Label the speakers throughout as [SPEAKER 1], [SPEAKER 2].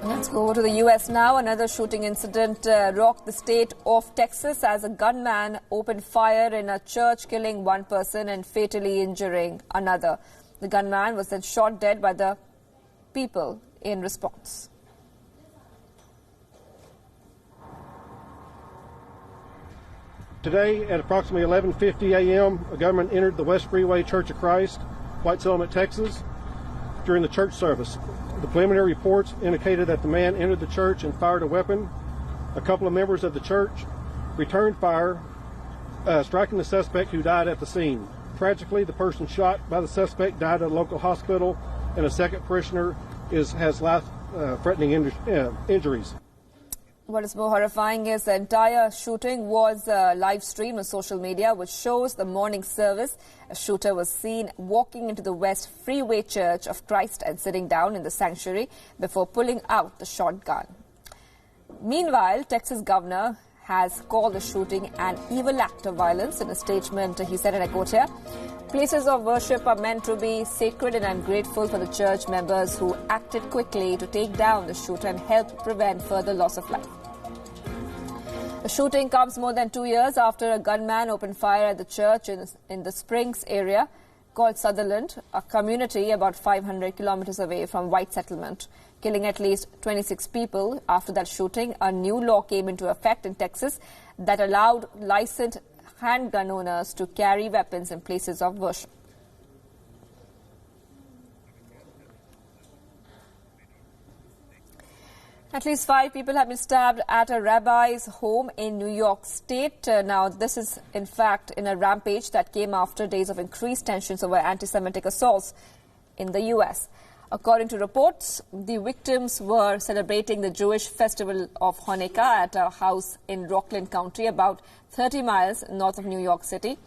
[SPEAKER 1] Let's go over to the U.S. now. Another shooting incident rocked the state of Texas as a gunman opened fire in a church, killing one person and fatally injuring another. The gunman was then shot dead by the people in response.
[SPEAKER 2] Today at approximately 11:50 a.m., a gunman entered the West Freeway Church of Christ, White Settlement, Texas, during the church service. The preliminary reports indicated that the man entered the church and fired a weapon. A couple of members of the church returned fire, striking the suspect, who died at the scene. Tragically, the person shot by the suspect died at a local hospital, and a second parishioner has life-threatening injuries.
[SPEAKER 1] What is more horrifying is the entire shooting was live streamed on social media, which shows the morning service. A shooter was seen walking into the West Freeway Church of Christ and sitting down in the sanctuary before pulling out the shotgun. Meanwhile, Texas governor has called the shooting an evil act of violence. In a statement, he said, and I quote here, "Places of worship are meant to be sacred, and I'm grateful for the church members who acted quickly to take down the shooter and help prevent further loss of life." The shooting comes more than 2 years after a gunman opened fire at the church in the Springs area called Sutherland, a community about 500 kilometers away from White Settlement, killing at least 26 people. After that shooting, a new law came into effect in Texas that allowed licensed handgun owners to carry weapons in places of worship. At least 5 people have been stabbed at a rabbi's home in New York State. Now, this is, in fact, in a rampage that came after days of increased tensions over anti-Semitic assaults in the U.S. According to reports, the victims were celebrating the Jewish festival of Hanukkah at a house in Rockland County, about 30 miles north of New York City.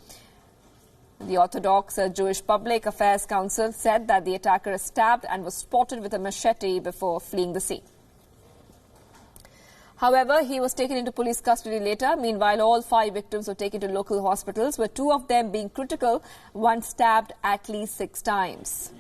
[SPEAKER 1] The Orthodox Jewish Public Affairs Council said that the attacker stabbed and was spotted with a machete before fleeing the scene. However, he was taken into police custody later. Meanwhile, all 5 victims were taken to local hospitals, with 2 of them being critical, one stabbed at least 6 times.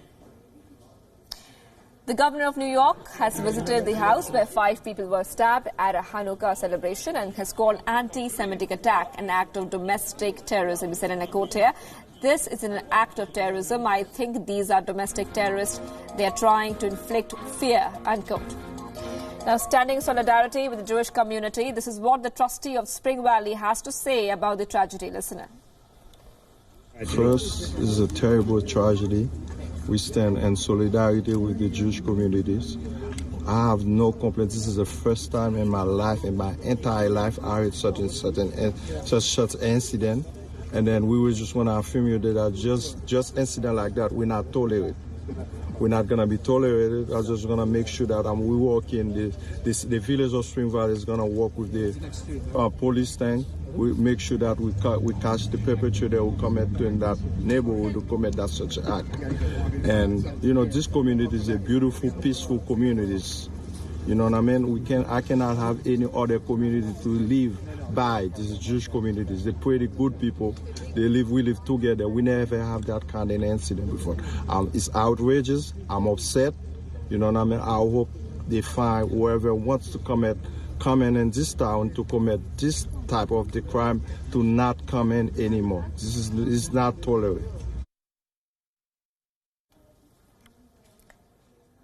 [SPEAKER 1] The governor of New York has visited the house where 5 people were stabbed at a Hanukkah celebration and has called anti-Semitic attack an act of domestic terrorism. He said, and I quote here, "This is an act of terrorism. I think these are domestic terrorists. They are trying to inflict fear," unquote. Now, standing in solidarity with the Jewish community, this is what the trustee of Spring Valley has to say about the tragedy. Listen in.
[SPEAKER 3] First, this is a terrible tragedy. We stand in solidarity with the Jewish communities. I have no complaints. This is the first time in my life, in my entire life, I heard such incident. And then we just want to affirm you that just incident like that, we're not tolerated. We're not going to be tolerated. I'm just going to make sure that we work in the village of Spring Valley is going to work with the police thing. We make sure that we catch the perpetrator who commit in that neighborhood who commit that such act. And, you know, this community is a beautiful, peaceful communities. You know what I mean? I cannot have any other community to live by. These Jewish communities, they're pretty good people. We live together. We never have that kind of incident before. It's outrageous. I'm upset. You know what I mean? I hope they find whoever wants to come in this town to commit this type of the crime to not come in anymore. This is not tolerated.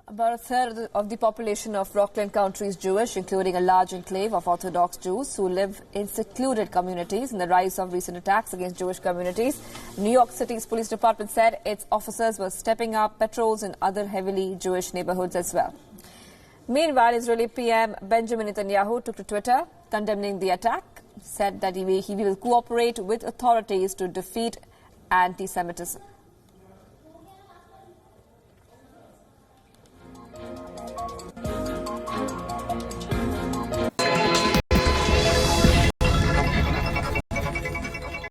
[SPEAKER 1] About a third of the population of Rockland County is Jewish, including a large enclave of Orthodox Jews who live in secluded communities. In the rise of recent attacks against Jewish communities, New York City's police department said its officers were stepping up patrols in other heavily Jewish neighborhoods as well. Meanwhile, Israeli PM Benjamin Netanyahu took to Twitter condemning the attack, said that he will cooperate with authorities to defeat anti-Semitism.